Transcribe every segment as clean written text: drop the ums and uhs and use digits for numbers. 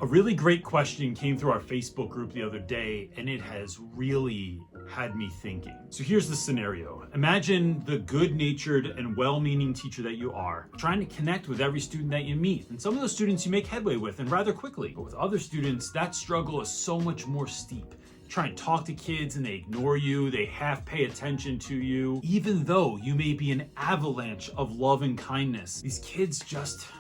A really great question came through our Facebook group the other day, and it has really had me thinking. So here's the scenario. Imagine the good-natured and well-meaning teacher that you are, trying to connect with every student that you meet. And some of those students you make headway with, and rather quickly. But with other students, that struggle is so much more steep. Try and talk to kids and they ignore you, they half pay attention to you. Even though you may be an avalanche of love and kindness, these kids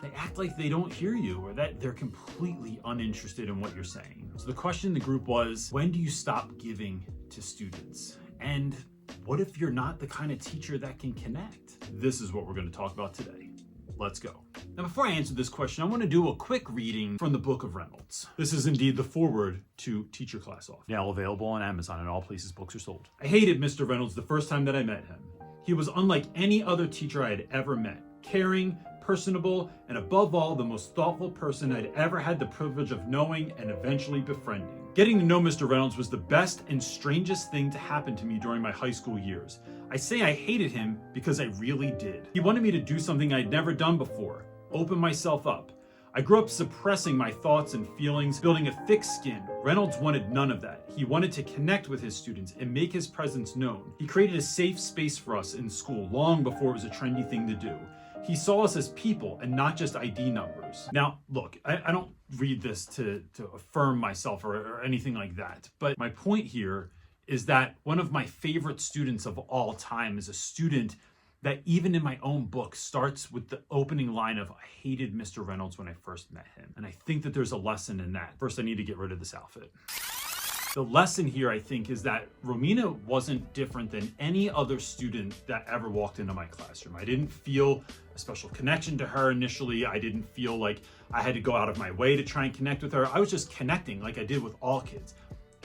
they act like they don't hear you or that they're completely uninterested in what you're saying. So the question in the group was, when do you stop giving to students? And what if you're not the kind of teacher that can connect? This is what we're going to talk about today. Let's go. Now, before I answer this question, I want to do a quick reading from the book of Reynolds. This is indeed the foreword to Teacher Class Off, now available on Amazon and all places books are sold. I hated Mr. Reynolds the first time that I met him. He was unlike any other teacher I had ever met. Caring, personable, and above all, the most thoughtful person I'd ever had the privilege of knowing and eventually befriending. Getting to know Mr. Reynolds was the best and strangest thing to happen to me during my high school years. I say I hated him because I really did. He wanted me to do something I'd never done before, open myself up. I grew up suppressing my thoughts and feelings, building a thick skin. Reynolds wanted none of that. He wanted to connect with his students and make his presence known. He created a safe space for us in school long before it was a trendy thing to do. He saw us as people and not just ID numbers. Now, look, I don't read this to affirm myself or anything like that, but my point here is that one of my favorite students of all time is a student that even in my own book starts with the opening line of, I hated Mr. Reynolds when I first met him. And I think that there's a lesson in that. First, I need to get rid of this outfit. The lesson here, I think, is that Romina wasn't different than any other student that ever walked into my classroom. I didn't feel a special connection to her initially. I didn't feel like I had to go out of my way to try and connect with her. I was just connecting like I did with all kids.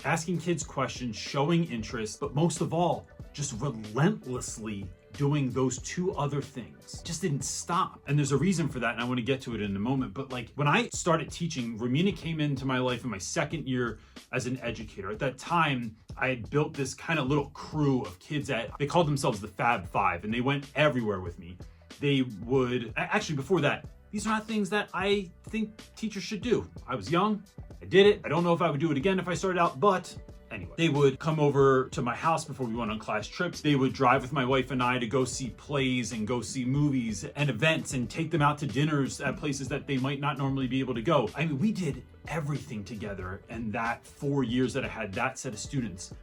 Asking kids questions, showing interest, but most of all, just relentlessly doing those two other things. Just didn't stop. And there's a reason for that, and I want to get to it in a moment. But like when I started teaching, Romina came into my life in my second year as an educator. At that time, I had built this kind of little crew of kids they called themselves the Fab Five, and they went everywhere with me. They would, actually before that, these are not things that I think teachers should do. I was young, I did it. I don't know if I would do it again if I started out, but anyway, they would come over to my house before we went on class trips. They would drive with my wife and I to go see plays and go see movies and events and take them out to dinners at places that they might not normally be able to go. I mean, we did everything together. And that 4 years that I had that set of students,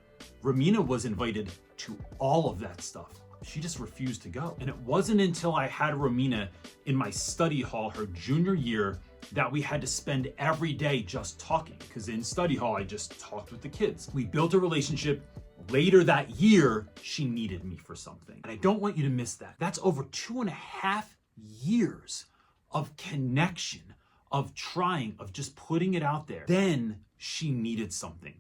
Romina was invited to all of that stuff. She just refused to go. And it wasn't until I had Romina in my study hall her junior year that we had to spend every day just talking, because in study hall, I just talked with the kids. We built a relationship. Later that year, she needed me for something. And I don't want you to miss that. That's over 2.5 years of connection, of trying, of just putting it out there. Then she needed something.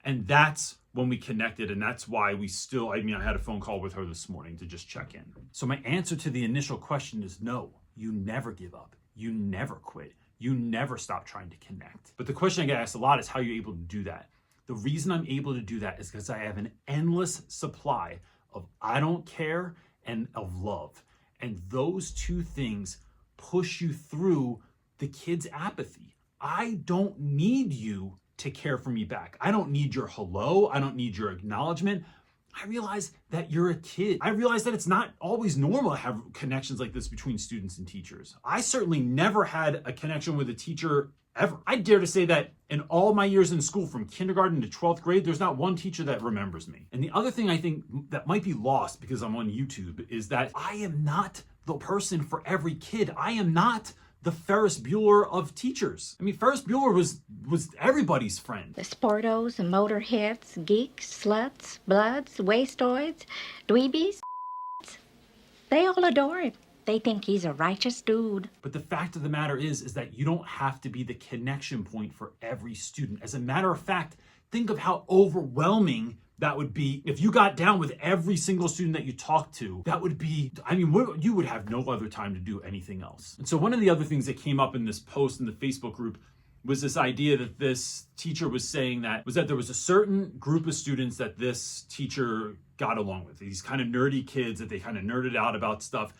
And that's when we connected, and that's why I had a phone call with her this morning to just check in. So my answer to the initial question is no, you never give up. You never quit. You never stop trying to connect. But the question I get asked a lot is how you're able to do that. The reason I'm able to do that is because I have an endless supply of I don't care and of love. And those two things push you through the kids' apathy. I don't need you to care for me back. I don't need your hello. I don't need your acknowledgement. I realize that you're a kid. I realize that it's not always normal to have connections like this between students and teachers. I certainly never had a connection with a teacher ever. I dare to say that in all my years in school, from kindergarten to 12th grade, there's not one teacher that remembers me. And the other thing I think that might be lost because I'm on YouTube is that I am not the person for every kid. I am not the Ferris Bueller of teachers. I mean, Ferris Bueller was everybody's friend. The sportos, motorheads, geeks, sluts, bloods, wastoids, dweebies, they all adore him. They think he's a righteous dude. But the fact of the matter is that you don't have to be the connection point for every student. As a matter of fact, think of how overwhelming that would be if you got down with every single student that you talked to. That would be, you would have no other time to do anything else. And so one of the other things that came up in this post in the Facebook group was this idea that this teacher was saying that there was a certain group of students that this teacher got along with, these kind of nerdy kids that they kind of nerded out about stuff.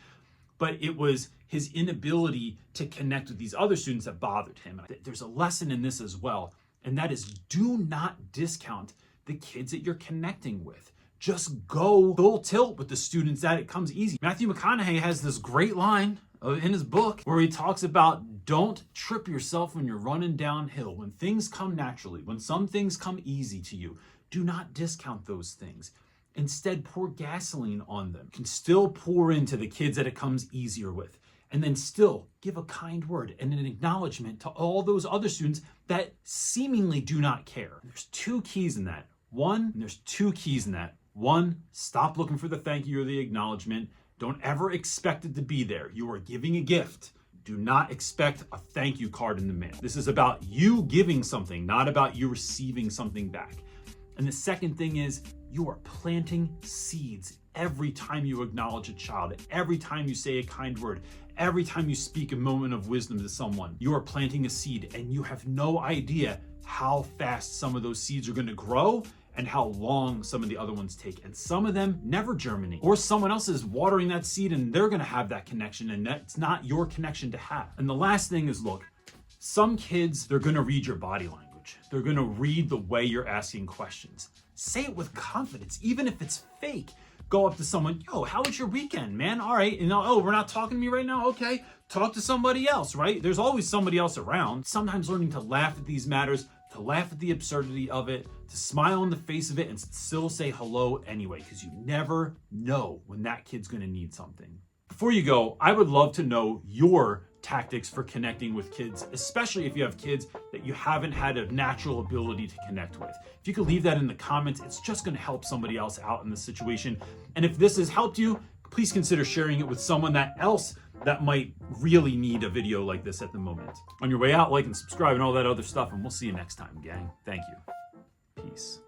but it was his inability to connect with these other students that bothered him. There's a lesson in this as well, and that is do not discount the kids that you're connecting with. Just go full tilt with the students that it comes easy. Matthew McConaughey has this great line in his book where he talks about don't trip yourself when you're running downhill. When things come naturally, when some things come easy to you, do not discount those things. Instead, pour gasoline on them. You can still pour into the kids that it comes easier with. And then still give a kind word and an acknowledgement to all those other students that seemingly do not care. There's two keys in that. There's two keys in that. One, stop looking for the thank you or the acknowledgement. Don't ever expect it to be there. You are giving a gift. Do not expect a thank you card in the mail. This is about you giving something, not about you receiving something back. And the second thing is you are planting seeds every time you acknowledge a child, every time you say a kind word, every time you speak a moment of wisdom to someone. You are planting a seed, and you have no idea how fast some of those seeds are going to grow and how long some of the other ones take. And some of them never germinate, or someone else is watering that seed and they're going to have that connection, and that's not your connection to have. And the last thing is, look, some kids, they're going to read your body language. They're going to read the way you're asking questions. Say it with confidence, even if it's fake. Go up to someone, yo, how was your weekend, man? All right, oh, we're not talking to me right now? Okay, talk to somebody else, right? There's always somebody else around. Sometimes learning to laugh at these matters, to laugh at the absurdity of it, to smile on the face of it, and still say hello anyway, because you never know when that kid's gonna need something. Before you go, I would love to know your tactics for connecting with kids, especially if you have kids that you haven't had a natural ability to connect with. If you could leave that in the comments, it's just gonna help somebody else out in this situation. And if this has helped you, please consider sharing it with someone else that might really need a video like this at the moment. On your way out, like and subscribe and all that other stuff, and we'll see you next time, gang. Thank you. Peace.